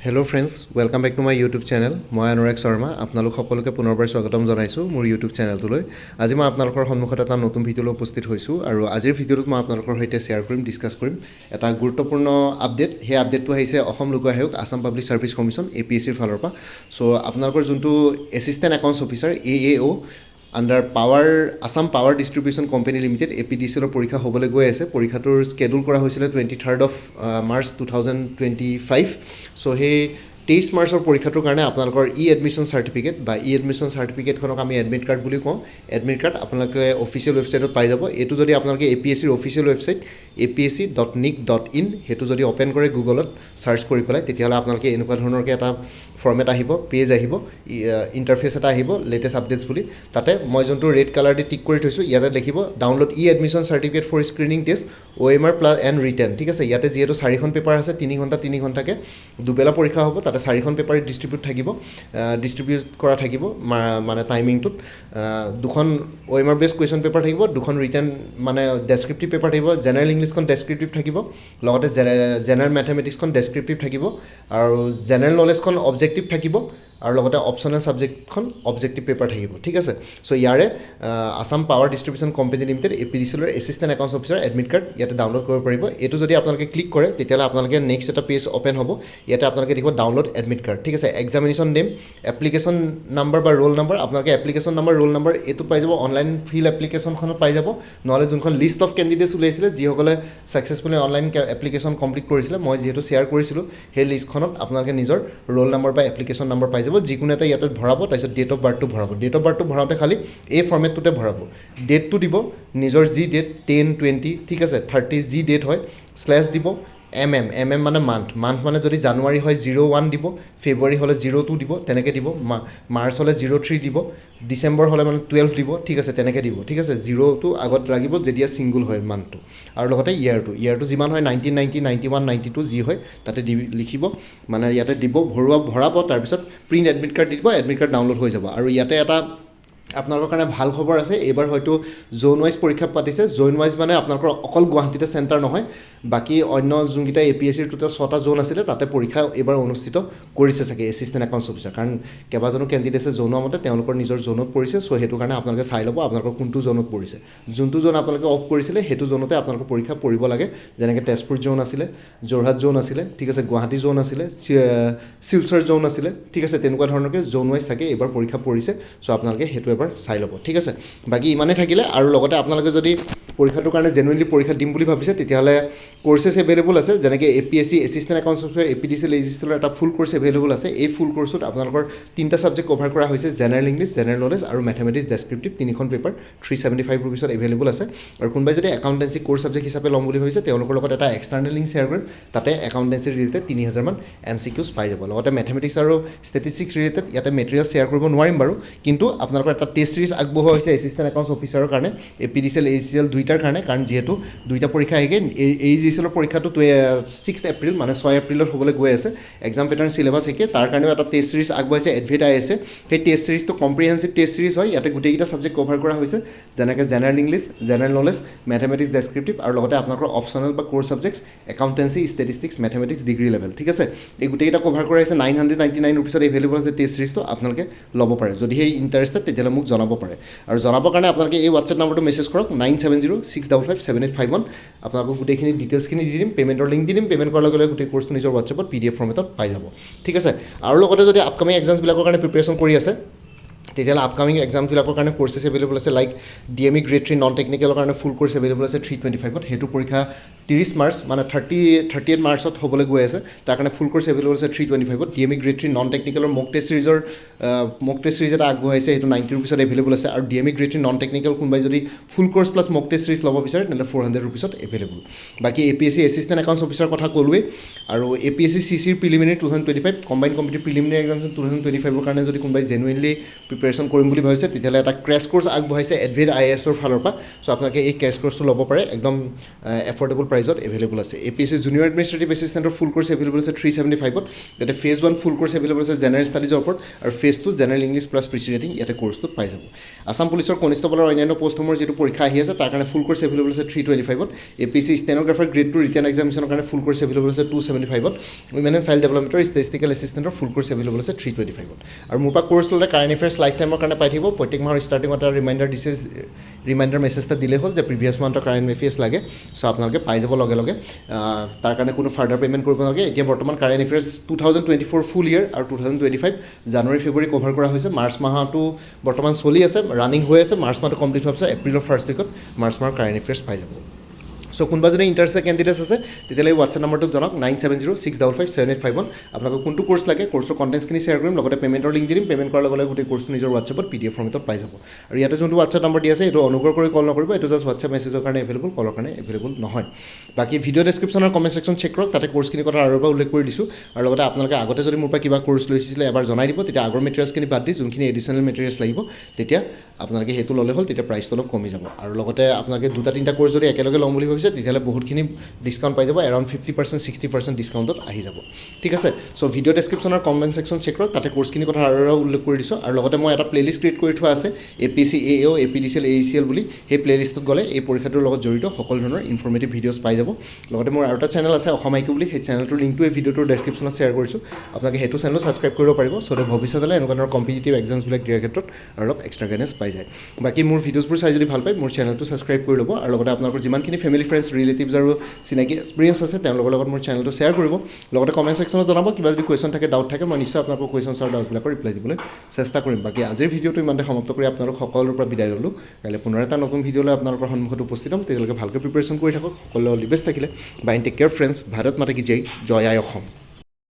Hello' friends, welcome back to my YouTube channel. মই অনুৰাগ শৰ্মা আপোনালোক সকলোকে পুনৰবাৰ স্বাগতম জনাইছোঁ মোৰ ইউটিউব চেনেলটোলৈ। আজি মই আপোনালোকৰ সন্মুখত এটা নতুন ভিডিঅ'লৈ উপস্থিত হৈছোঁ আৰু আজিৰ ভিডিঅ'টোত মই আপোনালোকৰ সৈতে শ্বেয়াৰ কৰিম, ডিছকাছ কৰিম এটা গুৰুত্বপূৰ্ণ আপডেট। সেই আপডেটটো আহিছে অসম লোক আয়োগ, আছাম পাব্লিক ছাৰ্ভিচ কমিশ্যন APSCৰ ফালৰ পৰা। চ' আপোনালোকৰ যোনটো assistant accounts officer AAO under Assam power distribution company limited APDCLৰ পৰীক্ষা হ'বলৈ গৈ আছে। পৰীক্ষাটোৰ স্কেডুল কৰা হৈছিলে 23rd of March 2025। চ' সেই 23 মাৰ্চৰ পৰীক্ষাটোৰ কাৰণে আপোনালোকৰ এডমিশ্যন চাৰ্টিফিকেট বা এডমিশ্যন চাৰ্টিফিকেটখনক আমি এডমিট কাৰ্ড বুলি কওঁ। এডমিট কাৰ্ড আপোনালোকে অফিচিয়েল ৱেবছাইটত পাই যাব। এইটো যদি আপোনালোকে APSCৰ অফিচিয়েল ৱেবছাইট apsc.nic.in সেইটো যদি অ'পেন কৰে গুগলত চাৰ্চ কৰি পেলাই, তেতিয়াহ'লে আপোনালোকে এনেকুৱা ধৰণৰকৈ এটা ফৰ্মেট আহিব, পেজ আহিব, ইণ্টাৰফেচ এটা আহিব লেটেষ্ট আপডেটছ বুলি। তাতে মই যোনটো ৰেড কালাৰ দি টিক কৰি থৈছোঁ, ইয়াতে দেখিব download admission certificate for screening test OMR plus and written. ঠিক আছে, ইয়াতে যিহেতু 4খন পেপাৰ আছে, 3 ঘণ্টা 3 ঘণ্টাকৈ দুবেলা পৰীক্ষা হ'ব। তাতে 4খন পেপাৰ ডিষ্ট্ৰিবিউট কৰা থাকিব মানে টাইমিংটোত। 2খন OMR বেছ কুৱেশ্যন পেপাৰ থাকিব, 2খন ৰিটেন মানে ডেছক্ৰিপটিভ পেপাৰ থাকিব। জেনেৰেল ইংলিছখন ডেছক্ৰিপটিভ থাকিব, লগতে জেনেৰেল মেথমেটিক্সখন ডেছক্ৰিপটিভ থাকিব, আৰু জেনেৰেল নলেজখন অবজেক্টিভ থাকিব, আৰু লগতে অপশ্যনেল ছাবজেক্টখন অবজেক্টিভ পেপাৰ থাকিব। ঠিক আছে, চ' ইয়াৰে Assam power distribution company limited APDCLৰ assistant accounts officer admit card ইয়াতে ডাউনলোড কৰিব পাৰিব। এইটো যদি আপোনালোকে ক্লিক কৰে, তেতিয়াহ'লে আপোনালোকে নেক্সট এটা পেজ অ'পেন হ'ব। ইয়াতে আপোনালোকে দেখিব ডাউনলোড এডমিট কাৰ্ড। ঠিক আছে, এক্সামিনেশ্যন নেম, এপ্লিকেশ্যন নাম্বাৰ বা ৰোল নাম্বাৰ, আপোনালোকে এপ্লিকেশ্যন নাম্বাৰ, ৰোল নাম্বাৰ এইটো পাই যাব। অনলাইন ফিল এপ্লিকেশ্যনখনত পাই যাব, নহ'লে যোনখন লিষ্ট অফ কেণ্ডিডেটছ ওলাইছিলে যিসকলে ছাকচেছফুলি অনলাইন এপ্লিকেশ্যন কমপ্লিট কৰিছিলে, মই যিহেতু শ্বেয়াৰ কৰিছিলোঁ, সেই লিষ্টখনত আপোনালোকে নিজৰ ৰোল নাম্বাৰ বা এপ্লিকেশ্যন নাম্বাৰ পাই যাব। যিকোনো এটা ইয়াতে ভৰাব, তাৰপিছত ডেট অফ বাৰ্থটো ভৰাব। ডেট অফ বাৰ্থটো ভৰাওঁতে খালি এই ফৰ্মেটটোতে ভৰাব। ডেটটো দিব নিজৰ যি ডেট 10, 20, ঠিক আছে, 30 যি ডেট হয়, শ্লেছ দিব, MM মানে মান্থ মানে যদি জানুৱাৰী হয় 01 দিব, ফেব্ৰুৱাৰী হ'লে 02 দিব, তেনেকৈ দিব। মাৰ্চ হ'লে 03 দিব, ডিচেম্বৰ হ'লে মানে 12 দিব। ঠিক আছে, তেনেকৈ দিব। ঠিক আছে, 0টো আগত লাগিব যেতিয়া ছিংগুল হয় মান্থটো, আৰু লগতে ইয়াৰটো যিমান হয় 1990, 91, 92 যি হয় তাতে লিখিব, মানে ইয়াতে দিব, ভৰাব। তাৰপিছত প্ৰিণ্ট এডমিট কাৰ্ড দি দিব, এডমিট কাৰ্ড ডাউনলোড হৈ যাব। আৰু ইয়াতে এটা আপোনালোকৰ কাৰণে ভাল খবৰ আছে, এইবাৰ হয়তো জ'ন ৱাইজ পৰীক্ষা পাতিছে। জ'ন ৱাইজ মানে আপোনালোকৰ অকল গুৱাহাটীতে চেণ্টাৰ নহয়, বাকী অন্য যোনকেইটা APSCৰ টোটেল 6টা জ'ন আছিলে তাতে পৰীক্ষা এইবাৰ অনুষ্ঠিত কৰিছে চাগে এছিষ্টেণ্ট একাউণ্টছ অফিচাৰ, কাৰণ কেইবাজনো কেণ্ডিডেটছে জনোৱা মতে তেওঁলোকৰ নিজৰ জ'নত পৰিছে। চ' সেইটো কাৰণে আপোনালোকে চাই ল'ব আপোনালোকৰ কোনটো জ'নত পৰিছে। যোনটো জ'ন আপোনালোকে অফ কৰিছিলে সেইটো জ'নতে আপোনালোকৰ পৰীক্ষা পৰিব লাগে। যেনেকৈ তেজপুৰ জ'ন আছিলে, যোৰহাট জ'ন আছিলে, ঠিক আছে, গুৱাহাটী জ'ন আছিলে, শিলচৰ জ'ন আছিলে, ঠিক আছে, তেনেকুৱা ধৰণৰকৈ জ'ন ৱাইজ চাগে এইবাৰ পৰীক্ষা পৰিছে। চ' আপোনালোকে সেইটো এবাৰ চাই ল'ব। ঠিক আছে, বাকী ইমানেই থাকিলে। আৰু লগতে আপোনালোকে যদি পৰীক্ষাটোৰ কাৰণে জেনুইনলি পৰীক্ষা দিম বুলি ভাবিছে, তেতিয়াহ'লে কোৰ্চেছ এভেইলেবল আছে। যেনেকৈ APSC assistant accounts officer APDCL এটা ফুল কোৰ্চ এভেইলেবল আছে। এই ফুল কোৰ্চত আপোনালোকৰ 3টা ছাবজেক্ট কভাৰ কৰা হৈছে, জেনেৰেল ইংলিছ, জেনেৰেল নলেজ আৰু মেথমেটিক্স ডেছক্ৰিপটিভ। 3খন পেপাৰ 375 ৰুপিছত এভেইলেবল আছে। আৰু কোনোবাই যদি একাউণ্টেঞ্চি কোৰ্চ ছাবজেক্ট হিচাপে ল'ম বুলি ভাবিছে, তেওঁলোকৰ লগত এটা এক্সটাৰ্নেল লিংক শ্বেয়াৰ কৰিম, তাতে একাউণ্টেঞ্চি ৰিলেটেড 3000 মান MCQs পাই যাব। লগতে মেথমেটিক্স আৰু ষ্টেটিষ্টিক্স ৰিলেটেড ইয়াতে মেটেৰিয়েল শ্বেয়াৰ কৰিব নোৱাৰিম বাৰু, কিন্তু আপোনালোকৰ এটা টেষ্ট চিৰিজ আগবঢ়োৱা হৈছে এছিষ্টেণ্ট একাউণ্টছ অফিচাৰৰ কাৰণে, APDCL ACL দুইটাৰ কাৰণে। কাৰণ যিহেতু দুইটা পৰীক্ষা আহি ACL পৰীক্ষাটো 6 এপ্ৰিল মানে 6 এপ্ৰিলত হ'বলৈ গৈ আছে। এক্সাম পেটাৰ্ণ চিলেবাছ একে, তাৰ কাৰণেও এটা টেষ্ট চিৰিজ আগবঢ়াইছে এডভেট IAS। সেই টেষ্ট চিৰিজটো কম্প্ৰিহেনচিভ টেষ্ট চিৰিজ হয়। ইয়াতে গোটেইকেইটা ছাবজেক্ট কভাৰ কৰা হৈছে, যেনেকৈ general English, general knowledge, mathematics descriptive, আৰু লগতে আপোনালোকৰ অপশ্যনেল বা course subjects accountancy, statistics, mathematics degree level. ঠিক আছে, এই গোটেইকেইটা কভাৰ কৰা হৈছে। 999 ৰুপিছত এভেইলেবল আছে টেষ্ট চিৰিজটো, আপোনালোকে ল'ব পাৰে। যদি সেই ইণ্টাৰেষ্টেড তেতিয়াহ'লে মোক জনাব পাৰে। আৰু জনাবৰ কাৰণে আপোনালোকে এই হোৱাটছএপ নম্বৰটো মেছেজ কৰক, 9706557851। আপোনালোকক গোটেইখিনি ডিটেইলছখিনি দি দিম, পে'মেণ্টৰ লিংক দি দিম। পে'মেণ্ট কৰাৰ লগে লগে গোটেই কোৰ্চটো নিজৰ হোৱাটছএপত PDF ফৰ্মেটত পাই যাব। ঠিক আছে, আৰু লগতে যদি আপকামিং এক্সামছবিলাকৰ কাৰণে প্ৰিপেৰেশ্যন কৰি আছে, তেতিয়াহ'লে আপকামিং এক্সামবিলাকৰ কাৰণে কোৰ্চেছ এভেইলেবল আছে। লাইক DME গ্ৰেড 3 নন টেকনিকেলৰ কাৰণে ফুল কোৰ্চ এভেইলেবল আছে 325ত। সেইটো পৰীক্ষা 30 মাৰ্চ মানে 38 মাৰ্চত হ'বলৈ গৈ আছে। তাৰ কাৰণে ফুল কোৰ্চ এভেইলেবল আছে 325ত। DME গ্ৰেড 3 নন টেকনিকেলৰ মক টেষ্ট চিৰিজ এটা আগবঢ়াইছে, সেইটো 90 ৰুপিছত এভেইলেবল আছে। আৰু DME গ্ৰেড 3 নন টেকনিকেল কোনোবাই যদি full course plus mock test series ল'ব বিচাৰে, তেন্তে 400 ৰুপিছত এভেইলেবল। বাকী APSC এছিষ্টেণ্ট একাউণ্টছ অফিচাৰ কথা ক'লোৱেই। আৰু APSC CCৰ preliminary 2025, combine competitive preliminary examination 2025ৰ কাৰণে যদি কোনোবাই জেনুইনলি প্ৰিপেৰেশ্যন কৰিম বুলি ভাবিছে তেতিয়াহ'লে এটা ক্ৰেছ কোৰ্ছ আগবঢ়াইছে এডভেড IASৰ ফালৰ পৰা চ' আপোনালোকে এই ক্ৰেছ কোৰ্ছটো ল'ব পাৰে একদম এফৰ্ডেবল প্ৰাইজত এভেইলেবল আছে APSC জুনিয়ৰ এডমিনিষ্ট্ৰেটিভ এছিষ্টেণ্টৰ ফুল কোৰ্ছ এভেইলেবল আছে 375ত ইয়াতে ফেজ 1 ফুল কোৰ্ছ এভেইলেবল আছে জেনেৰেল ষ্টাডিজৰ ওপৰত আৰু phase 2 general English plus precis writing ইয়াতে কোৰ্ছটোত পাই যাব আছাম পুলিচৰ কনিষ্টবলৰ অন্যান্য পষ্টসমূহৰ যিটো পৰীক্ষা আহি আছে তাৰ কাৰণে ফুল কোৰ্ছ এভেইলেবল আছে 325ত APSC ষ্টেনগ্ৰাফাৰ গ্ৰেড 2 ৰিটেন এক্সামিনেশ্যনৰ কাৰণে ফুল কোৰ্ছ এভেইলেবল আছে 275ত উইমেন এণ্ড চাইল্ড ডেভেলপমেণ্টৰ ষ্টেটিষ্টিকেল এছিষ্টেণ্টৰ ফুল কোৰ্ছ এভেইলেবল আছে 325ত আৰু মোৰ পৰা কোৰ্ছ ল'লে কাৰেণ্ট এফেয়াৰ্ছ লাইফ টাইমৰ কাৰণে পাই থাকিব প্ৰত্যেক মাহৰ ষ্টাৰ্টিঙত এটা ৰিমাইণ্ডাৰ মেছেজ এটা দিলেই হ'ল যে প্ৰিভিয়াছ মান্থৰ কাৰেণ্ট এফেয়াৰ্ছ লাগে চ' আপোনালোকে পাই যাব লগে লগে তাৰ কাৰণে কোনো ফাৰ্ডাৰ পে'মেণ্ট কৰিব নালাগে এতিয়া বৰ্তমান কাৰেণ্ট এফেয়াৰ্ছ 2024 ফুল ইয়েৰ আৰু 2025 জানুৱাৰী ফেব্ৰুৱাৰী কভাৰ কৰা হৈছে মাৰ্চ মাহটো বৰ্তমান চলি আছে ৰানিং হৈ আছে মাৰ্চ মাহটো কমপ্লিট হোৱাৰ পিছত এপ্ৰিলৰ ফাৰ্ষ্ট উইকত মাৰ্চ মাহৰ কাৰেণ্ট এফেয়াৰ্ছ পাই যাব চ' কোনোবা যদি ইণ্টাৰেষ্টেড কেণ্ডিডেটছ আছে তেতিয়াহ'লে হোৱাটছএপ নম্বৰটোক জনাওক 9706557851 আপোনালোকক কোনটো কোৰ্ছ লাগে কোৰ্ছৰ কণ্টেণ্টছখিনি শ্বেয়াৰ কৰিম লগতে পে'মেণ্টৰ লিংক দি দিম পে'মেণ্ট কৰাৰ লগে লগে গোটেই কোৰ্ছটো নিজৰ হোৱাটছএপত PDF ফৰ্মেটত পাই যাব আৰু ইয়াতে যোনটো হোৱাটছএপ নম্বৰ দি আছে এইটো অনুগ্ৰহ কৰি কল নকৰিব এইটো জাষ্ট হোৱাটছএপ মেছেজৰ কাৰণে এভেইলেবল কলৰ কাৰণে এভেইলেবল নহয় বাকী ভিডিঅ' ডেছক্ৰিপশ্যনৰ কমেণ্ট ছেকশ্যন চেক কৰক তাতে কোৰ্ছখিনি কথা আৰু এবাৰ উল্লেখ কৰি দিছোঁ আৰু লগতে আপোনালোকে আগতে যদি মোৰ পৰা কিবা কোৰ্ছ লৈছিলে এবাৰ জনাই দিব তেতিয়া আগৰ মেটেৰিয়েলছখিনি বাদ দি যোনখিনি এডিশ্যনেল মেটেৰিয়েলছ লাগিব তেতিয়া আপোনালোকে সেইটো ল'লে হ'ল তেতিয়া প্ৰাইচটো অলপ কমি যাব আৰু লগতে আপোনালোকে 2-3টা কোৰ্ছ যদি একেলগে ল'ম বুলি ভাবিছে তেতিয়াহ'লে বহুতখিনি ডিছকাউণ্ট পাই যাব এৰাউণ্ড 50% 60% ডিছকাউণ্টত আহি যাব ঠিক আছে চ' ভিডিঅ' ডেছক্ৰিপশ্যনৰ কমেণ্ট ছেকশ্যন চেক কৰক তাতে কোৰ্ছখিনি কথা আৰু উল্লেখ কৰি দিছোঁ আৰু লগতে মই এটা প্লেলিষ্ট ক্ৰিয়েট কৰি থোৱা আছে APSC AAO APDCL AECL বুলি সেই প্লেলিষ্টত গ'লে এই পৰীক্ষাটোৰ লগত জড়িত সকলো ধৰণৰ ইনফৰ্মেটিভ ভিডিঅ'ছ পাই যাব লগতে মোৰ আৰু এটা চেনেল আছে অসম IQ বুলি সেই চেনেলটোৰ লিংকটো এই ভিডিঅ'টোৰ ডেছক্ৰিপশ্যনত শ্বেয়াৰ কৰিছোঁ আপোনালোকে সেইটো চেনেলো ছাবস্ক্ৰাইব কৰিব পাৰিব চ' ভৱিষ্যতলৈ এনেকুৱা ধৰণৰ কম্পিটিটিভ এক্সামছবিলাক দিয়াৰ ক্ষেত্ৰত আৰু অলপ এক্সট্ৰা গাইডেঞ্চ পাই যায় বাকী মোৰ ভিডিঅ'ছবোৰ চাই যদি ভাল পায় মোৰ চেনেলটো ছাবস্ক্ৰাইব কৰি ল'ব আৰু লগতে আপোনালোকৰ যিমানখিনি ফেমিলি ফ্ৰেণ্ডছ ৰিলেটিভছ আৰু চিনাকি এক্সপিৰিয়েঞ্চ আছে তেওঁলোকৰ লগত মোৰ চেনেলটো শ্বেয়াৰ কৰিব লগতে কমেণ্ট ছেকশ্যনত জনাব কিবা যদি কুৱেশ্যন থাকে ডাউট থাকে মই নিশ্চয় আপোনালোকৰ কুৱেশ্যনছ আৰু ডাউটছবিলাকৰ ৰিপ্লাই দিবলৈ চেষ্টা কৰিম বাকী আজিৰ ভিডিঅ'টো ইমানতে সমাপ্ত কৰি আপোনালোক সকলোৰে পৰা বিদায় ল'লোঁ কাইলৈ পুনৰ এটা নতুন ভিডিঅ'লৈ আপোনালোকৰ সন্মুখত উপস্থিত হ'ম তেতিয়ালৈকে ভালকৈ প্ৰিপেৰেশ্যন কৰি থাকক সকলোৱে অল দি বেষ্ট থাকিলে bye take care friends Bharat মাতা কি জয় জয় আই অসম